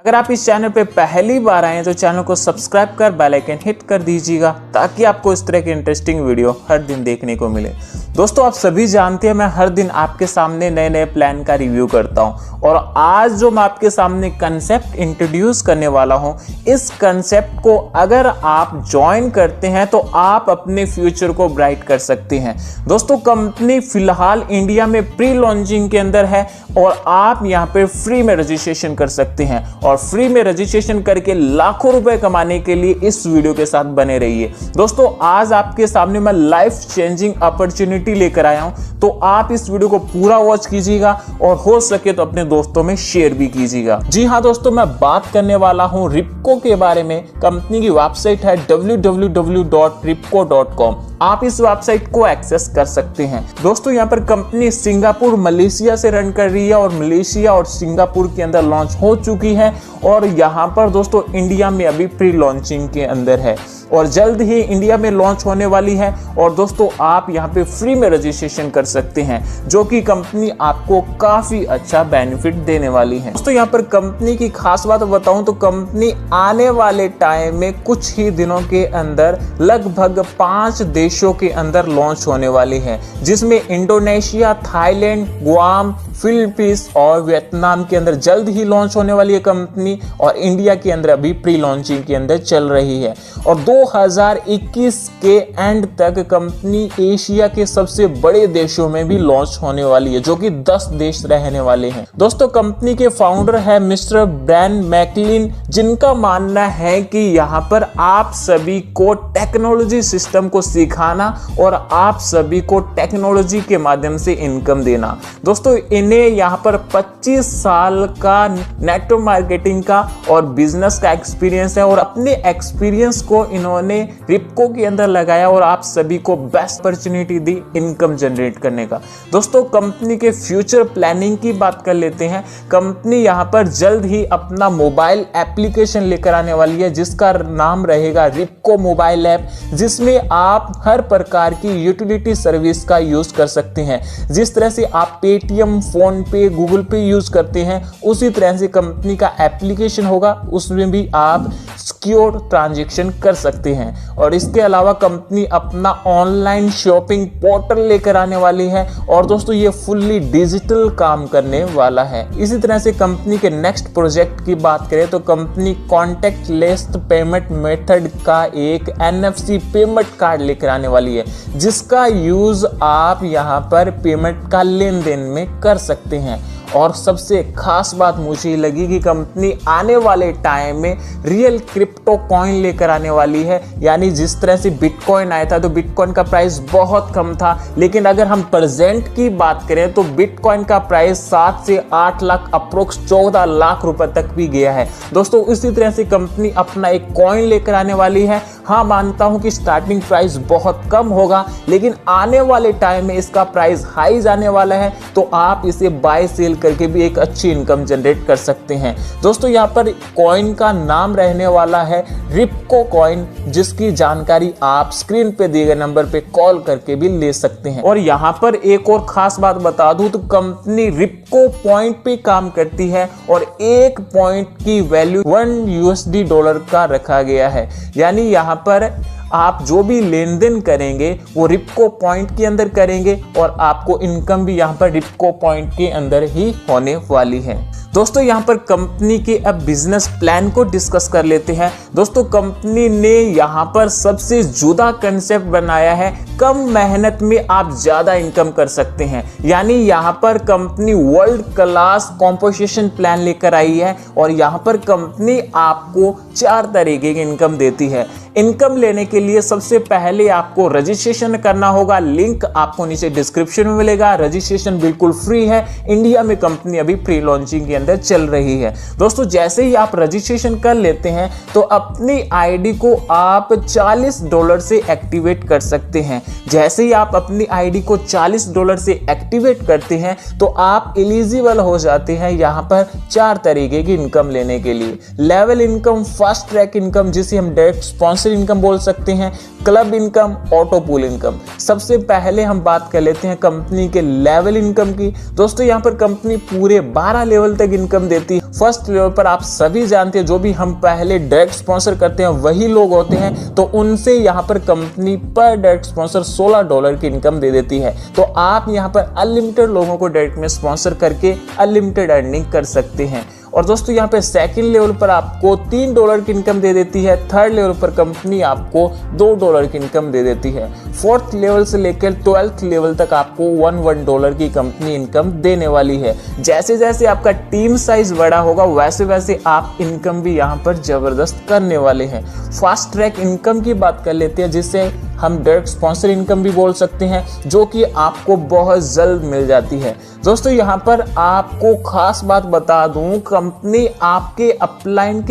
अगर आप इस चैनल पे पहली बार आए हैं तो चैनल को सब्सक्राइब कर बेल आइकन हिट कर दीजिएगा ताकि आपको इस तरह की इंटरेस्टिंग वीडियो हर दिन देखने को मिले। दोस्तों, आप सभी जानते हैं मैं हर दिन आपके सामने नए नए प्लान का रिव्यू करता हूं और आज जो मैं आपके सामने कंसेप्ट इंट्रोड्यूस करने वाला हूं, इस कंसेप्ट को अगर आप ज्वाइन करते हैं तो आप अपने फ्यूचर को ब्राइट कर सकते हैं। दोस्तों, कंपनी फिलहाल इंडिया में प्री लॉन्चिंग के अंदर है और आप यहां पे फ्री में रजिस्ट्रेशन कर सकते हैं और फ्री में रजिस्ट्रेशन करके लाखों रुपए कमाने के लिए इस वीडियो के साथ बने रहिए। दोस्तों, आज आपके सामने मैं लाइफ चेंजिंग अपॉर्चुनिटी लेकर आया हूं, तो आप इस वीडियो को पूरा वॉच कीजिएगा और हो सके तो अपने दोस्तों में शेयर भी कीजिएगा। जी हां दोस्तों, मैं बात करने वाला हूं रिप्को के बारे में। कंपनी की वेबसाइट है www.ripco.com। आप इस वेबसाइट को एक्सेस कर सकते हैं। दोस्तों, यहां पर कंपनी सिंगापुर मलेशिया से रन कर रही है और मलेशिया और सिंगापुर के अंदर लॉन्च हो चुकी है और यहां पर दोस्तों इंडिया में अभी प्री लॉन्चिंग के अंदर है और जल्द ही इंडिया में लॉन्च होने वाली है। और दोस्तों, आप यहां पे फ्री में रजिस्ट्रेशन कर सकते हैं जो कि कंपनी आपको काफी अच्छा बेनिफिट देने वाली है। दोस्तों, यहां पर कंपनी की खास बात बताऊं तो कंपनी आने वाले टाइम में कुछ ही दिनों के अंदर लगभग 5 देशों के अंदर लॉन्च होने वाली है, जिसमें इंडोनेशिया, थाईलैंड, गुआम, फिलीपींस और वियतनाम के अंदर जल्द ही लॉन्च होने वाली है कंपनी और इंडिया के अंदर अभी प्री लॉन्चिंग के अंदर चल रही है। और 2021 के एंड तक कंपनी एशिया के सबसे बड़े देशों में भी लॉन्च होने वाली है, जो कि 10 देश रहने वाले हैं। दोस्तों, कंपनी के फाउंडर है मिस्टर ब्रैन मैकलिन, जिनका मानना है कि यहाँ पर आप सभी को टेक्नोलॉजी सिस्टम को सिखाना और आप सभी को टेक्नोलॉजी के माध्यम से इनकम देना। दोस्तों, इन्हें यहाँ पर 25 साल का नेटवर्क मार्केटिंग का और बिजनेस का एक्सपीरियंस है और अपने एक्सपीरियंस को इन्होंने रिप्को के अंदर लगाया और आप सभी को बेस्ट अपॉर्चुनिटी दी इनकम जनरेट करने का। दोस्तों, कंपनी के फ्यूचर प्लानिंग की बात कर लेते हैं। कंपनी यहाँ पर जल्द ही अपना मोबाइल एप्लीकेशन लेकर आने वाली है जिसका नाम रहेगा रिप्को मोबाइल ऐप, जिसमें आप हर प्रकार की यूटिलिटी सर्विस का यूज कर सकते हैं। जिस तरह से आप पेटीएम, फोन पे, गूगल पे यूज करते हैं, उसी तरह से कंपनी का एप्लीकेशन होगा, उसमें भी आप सिक्योर ट्रांजैक्शन कर सकते हैं। और इसके अलावा कंपनी अपना ऑनलाइन शॉपिंग पोर्टल लेकर आने वाली है और दोस्तों ये फुल्ली डिजिटल काम करने वाला है। इसी तरह से कंपनी के नेक्स्ट प्रोजेक्ट की बात करें तो कंपनी कॉन्टैक्टलेस पेमेंट मेथड का एक NFC पेमेंट कार्ड लेकर आने वाली है, जिसका यूज आप यहां पर पेमेंट का लेन देन में कर सकते हैं। और सबसे खास बात मुझे लगी कि कंपनी आने वाले टाइम में रियल क्रिप्टो कॉइन लेकर आने वाली है। यानी जिस तरह से बिटकॉइन आया था तो बिटकॉइन का प्राइस बहुत कम था, लेकिन अगर हम प्रेजेंट की बात करें तो बिटकॉइन का प्राइस 7 से 8 लाख अप्रोक्स 14 लाख रुपए तक भी गया है। दोस्तों, इसी तरह से कंपनी अपना एक कॉइन लेकर आने वाली है। हाँ, मानता हूं कि स्टार्टिंग प्राइस बहुत कम होगा, लेकिन आने वाले टाइम में इसका प्राइस हाई जाने वाला है, तो आप इसे बाय सेल करके भी एक अच्छी इनकम जनरेट कर सकते हैं। दोस्तों, यहाँ पर कॉइन का नाम रहने वाला है रिप्को कॉइन, जिसकी जानकारी आप स्क्रीन पे दिए गए नंबर पे कॉल करके भी ले सकते हैं। और यहाँ पर एक और खास बात बता दूं तो कंपनी रिप्को पॉइंट पे काम करती है और एक पॉइंट की वैल्यू $1 का रखा गया है। यानी यहाँ पर आप जो भी लेन देन करेंगे वो रिप्को पॉइंट के अंदर करेंगे और आपको इनकम भी यहाँ पर रिप्को पॉइंट के अंदर ही होने वाली है। दोस्तों, यहाँ पर कंपनी के अब बिजनेस प्लान को डिस्कस कर लेते हैं। दोस्तों, कंपनी ने यहाँ पर सबसे जुदा कंसेप्ट बनाया है, कम मेहनत में आप ज्यादा इनकम कर सकते हैं। यानी यहाँ पर company world class composition plan लेकर आई है और यहाँ पर कंपनी आपको 4 तरीके की इनकम देती है। इनकम लेने के लिए सबसे पहले आपको रजिस्ट्रेशन करना होगा, लिंक आपको नीचे डिस्क्रिप्शन में मिलेगा। रजिस्ट्रेशन बिल्कुल फ्री है। इंडिया में कंपनी अभी प्री लॉन्चिंग के अंदर चल रही है। दोस्तों, जैसे ही आप रजिस्ट्रेशन कर लेते हैं तो अपनी आईडी को आप $40 से एक्टिवेट कर सकते हैं। जैसे ही आप अपनी आईडी को $40 से एक्टिवेट करते हैं तो आप एलिजिबल हो जाते हैं यहाँ पर 4 तरीके की इनकम लेने के लिए। Level income, fast track income, जिसे हम डायरेक्ट स्पॉन्सर इनकम बोल सकते सकते हैं club income, auto pool income. सबसे पहले हम बात कर लेते हैं कंपनी के लेवल इनकम की। दोस्तों यहाँ पर कंपनी पूरे 12 लेवल तक इनकम देती है। फर्स्ट लेवल पर आप सभी जानते हैं, जो भी हम पहले डायरेक्ट स्पॉन्सर करते हैं वही लोग होते हैं, तो उनसे यहाँ पर कंपनी पर डायरेक्ट स्पॉन्सर $16 की इनकम दे देती है। तो आप यहाँ पर अनलिमिटेड लोगों को डायरेक्ट में स्पॉन्सर करके अनलिमिटेड अर्निंग कर सकते हैं। और दोस्तों यहाँ पे सेकंड लेवल पर आपको $3 की इनकम दे देती है। थर्ड लेवल पर कंपनी आपको $2 की इनकम दे देती है। फोर्थ लेवल से लेकर 12th लेवल तक आपको $1 की कंपनी इनकम देने वाली है। जैसे जैसे आपका टीम साइज बड़ा होगा वैसे वैसे आप इनकम भी यहाँ पर जबरदस्त करने वाले हैं। फास्ट ट्रैक इनकम की बात कर लेते हैं, जिससे हम डायरेक्ट स्पॉन्सर इनकम भी बोल सकते हैं, जो कि आपको बहुत जल्द मिल जाती है। दोस्तों यहाँ पर आपको खास बात बता दूं, कंपनी आपके अपलाइन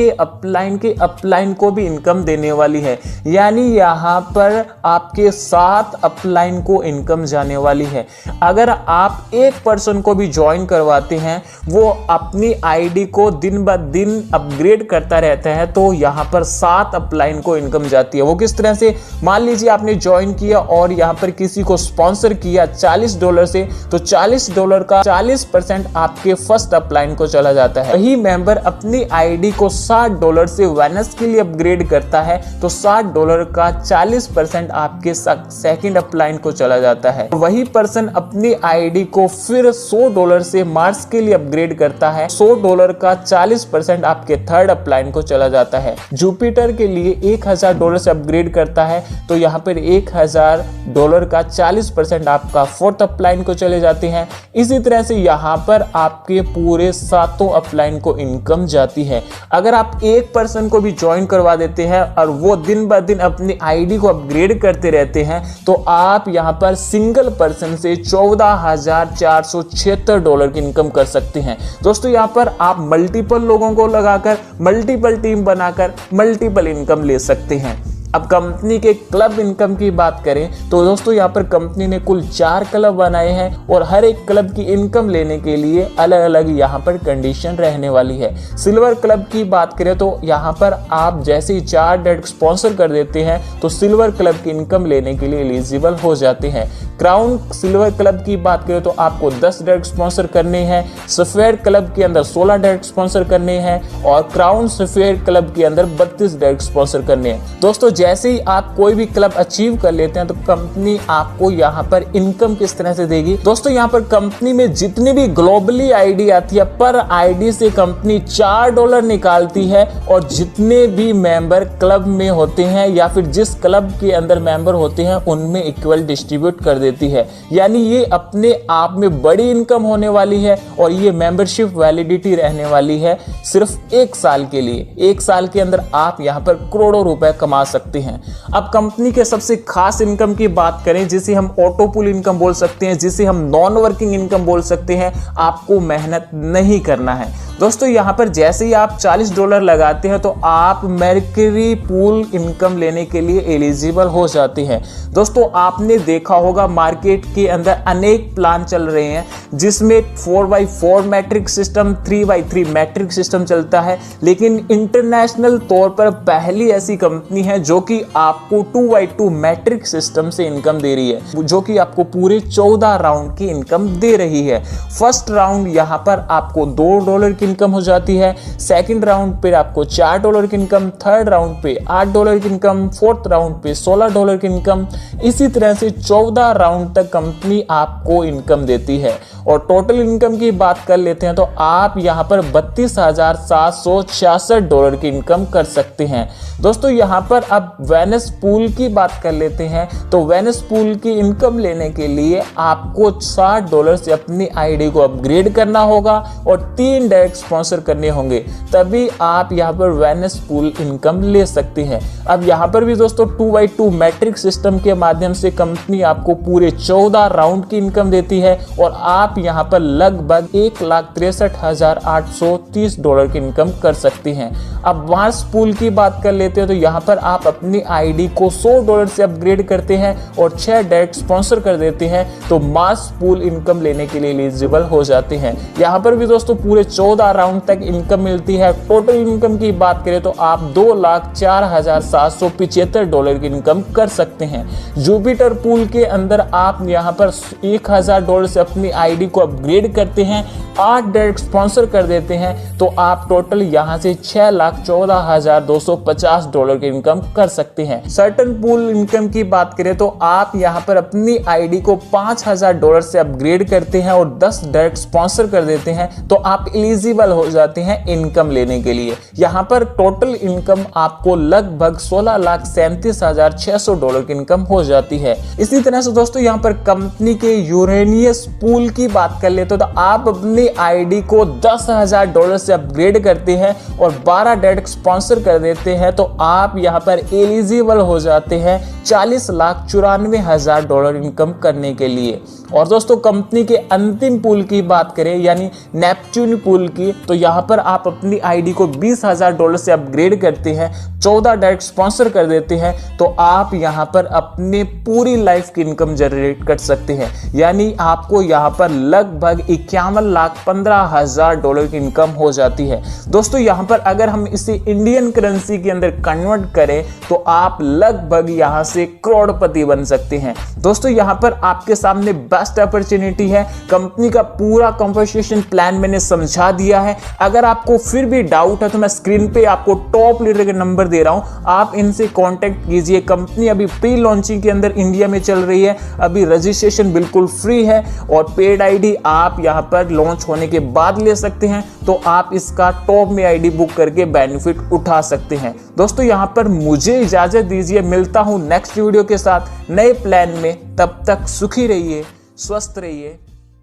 को भी इनकम देने वाली है। यानी यहाँ पर आपके 7 अपलाइन को इनकम जाने वाली है। अगर आप एक पर्सन को भी ज्वाइन करवाते हैं, वो अपनी आईडी को दिन ब दिन अपग्रेड करता रहता है, तो यहाँ पर 7 अपलाइन को इनकम जाती है। वो किस तरह से, मान लीजिए आपने ज्वाइन किया और यहाँ पर किसी को स्पॉन्सर किया $40 से, तो $40 का 40% आपके फर्स्ट अपलाइन को चला जाता है। वही मेंबर अपनी आईडी को $60 से वेनस के लिए अपग्रेड करता है, तो $60 का 40% आपके सेकंड अपलाइन को चला जाता है। वही पर्सन अपनी आईडी को फिर $100 से मार्स के लिए अपग्रेड करता है, $100 का 40% आपके थर्ड अपलाइन को चला जाता है। जुपिटर के लिए $1000 से अपग्रेड करता है, तो यहाँ पर $1000 का 40% आपका फोर्थ अपलाइन को चले जाते हैं। इसी तरह से यहाँ पर आपके पूरे 7 अपलाइन को इनकम जाती है। अगर आप एक पर्सन को भी ज्वाइन करवा देते हैं और वो दिन ब दिन अपनी आईडी को अपग्रेड करते रहते हैं, तो आप यहाँ पर सिंगल पर्सन से $14,476 की इनकम कर सकते हैं। दोस्तों यहाँ पर आप मल्टीपल लोगों को लगाकर, मल्टीपल टीम बनाकर मल्टीपल इनकम ले सकते हैं। अब कंपनी के क्लब इनकम की बात करें तो दोस्तों यहाँ पर कंपनी ने कुल 4 क्लब बनाए हैं और हर एक क्लब की इनकम लेने के लिए अलग अलग यहाँ पर कंडीशन रहने वाली है। सिल्वर क्लब की बात करें तो यहाँ पर आप जैसे ही 4 डायरेक्ट स्पॉन्सर कर देते हैं तो सिल्वर क्लब की इनकम लेने के लिए एलिजिबल हो जाते हैं। क्राउन सिल्वर क्लब की बात करें तो आपको 10 डायरेक्ट स्पॉन्सर करने हैं। सफेयर क्लब के अंदर 16 डायरेक्ट स्पॉन्सर करने हैं और क्राउन सफेयर क्लब के अंदर 32 डायरेक्ट स्पॉन्सर करने हैं। दोस्तों जैसे ही आप कोई भी क्लब अचीव कर लेते हैं तो कंपनी आपको यहाँ पर इनकम किस तरह से देगी। दोस्तों यहाँ पर कंपनी में जितनी भी ग्लोबली आईडी आती है, पर आईडी से कंपनी $4 निकालती है और जितने भी मेंबर क्लब में होते हैं या फिर जिस क्लब के अंदर मेंबर होते हैं उनमें इक्वल डिस्ट्रीब्यूट कर देती है। यानी ये अपने आप में बड़ी इनकम होने वाली है और ये मेंबरशिप वैलिडिटी रहने वाली है सिर्फ 1 साल के लिए। 1 साल के अंदर आप यहाँ पर करोड़ों रुपए कमा सकते हैं। अब कंपनी के सबसे खास इनकम की बात करें, जिसे हम ऑटो पूल इनकम बोल सकते हैं, जिसे हम नॉन वर्किंग इनकम बोल सकते हैं। आपको मेहनत नहीं करना है। दोस्तों यहाँ पर जैसे ही आप $40 लगाते हैं तो आप मर्करी पूल इनकम लेने के लिए एलिजिबल हो जाते हैं। दोस्तों आपने देखा होगा मार्केट के अंदर अनेक प्लान चल रहे हैं, जिसमें 4x4 matric system, 3x3 matric system चलता है, लेकिन इंटरनेशनल तौर पर पहली ऐसी कंपनी है जो कि आपको 2x2 मैट्रिक सिस्टम से इनकम दे रही है, जो कि आपको पूरे 14 राउंड की इनकम दे रही है। फर्स्ट राउंड यहाँ पर आपको $2 की इनकम हो जाती है, सेकंड राउंड पे आपको $4 की इनकम, थर्ड राउंड पे $8 की इनकम, फोर्थ राउंड पे $16 की इनकम। इसी तरह से 14 राउंड तक कंपनी आपको इनकम देती है। और टोटल इनकम की बात कर लेते हैं तो आप यहाँ पर $32,766 की इनकम कर सकते हैं। दोस्तों यहाँ पर अब वेनस पूल की बात कर लेते हैं तो वेनस पूल की इनकम लेने के लिए आपको $60 से अपनी आईडी को अपग्रेड करना होगा और 3 डायरेक्ट स्पॉन्सर करने होंगे, तभी आप यहाँ पर वेनस पूल इनकम ले सकते हैं। अब यहाँ पर भी दोस्तों 2x2 मैट्रिक सिस्टम के माध्यम से कंपनी आपको पूरे 14 राउंड की इनकम देती है और आप आप यहाँ पर लगभग $1,63,830 की इनकम कर सकते हैं। अब मार्स पूल की बात कर लेते हैं तो यहाँ पर आप अपनी आईडी को $100 से अपग्रेड करते हैं और 6 डायरेक्ट स्पॉन्सर कर देते हैं तो मार्स पूल इनकम लेने के लिए एलिजिबल हो जाते हैं। यहाँ पर भी दोस्तों पूरे 14 राउंड तक इनकम मिलती है। टोटल इनकम की बात करें तो आप $2,04,775 की इनकम कर सकते हैं। जुपिटर पूल के अंदर आप यहाँ पर $1,000 से अपनी आईडी को अपग्रेड करते हैं, 8 डायरेक्ट स्पॉन्सर कर देते हैं तो आप टोटल यहाँ से $6,14,250 की इनकम कर सकते हैं। सर्टन पूल इनकम की बात करें तो आप यहाँ पर अपनी आईडी को $5,000 से अपग्रेड करते हैं और 10 डायरेक्ट स्पॉन्सर कर देते हैं तो आप एलिजिबल हो जाते हैं इनकम लेने के लिए। यहाँ पर टोटल इनकम आपको लगभग $16,37,600 की इनकम हो जाती है। इसी तरह से दोस्तों यहाँ पर कंपनी के यूरेनियस पूल की बात कर लेते तो आप अपनी आईडी को $10,000 से अपग्रेड करते हैं और 12 डायरेक्ट स्पॉन्सर कर देते हैं तो आप यहाँ पर एलिजिबल हो जाते हैं $40,94,000 इनकम करने के लिए। और दोस्तों कंपनी के अंतिम पूल की बात करें यानी नेपच्यून पूल की तो यहाँ पर आप अपनी आईडी को $20,000 से अपग्रेड करते हैं, 14 डायरेक्ट स्पॉन्सर कर देते हैं तो आप यहाँ पर अपने पूरी लाइफ की इनकम जनरेट कर सकते हैं। यानी आपको यहाँ पर लगभग $51,15,000 की इनकम हो जाती है। दोस्तों यहाँ पर अगर हम इसे इंडियन करेंसी के अंदर कन्वर्ट करें तो आप लगभग यहाँ से करोड़पति बन सकते हैं। दोस्तों यहाँ पर आपके सामने बेस्ट अपॉर्चुनिटी है। कंपनी का पूरा कॉम्पनसेशन प्लान मैंने समझा दिया है। अगर आपको फिर भी डाउट है तो मैं स्क्रीन पे आपको टॉप लीडर के नंबर दे रहा हूं, आप इनसे कांटेक्ट कीजिए। कंपनी अभी प्री लॉन्चिंग के अंदर इंडिया में चल रही है, अभी रजिस्ट्रेशन बिल्कुल फ्री है और पेड आईडी आप यहां पर लॉन्च होने के बाद ले सकते हैं तो आप इसका टॉप में आईडी बुक करके बेनिफिट उठा सकते हैं। दोस्तों यहां पर मुझे इजाजत दीजिए, मिलता हूं नेक्स्ट वीडियो के साथ नए प्लान में। तब तक सुखी रहिए, स्वस्थ रहिए,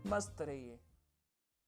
मस्त रहिए।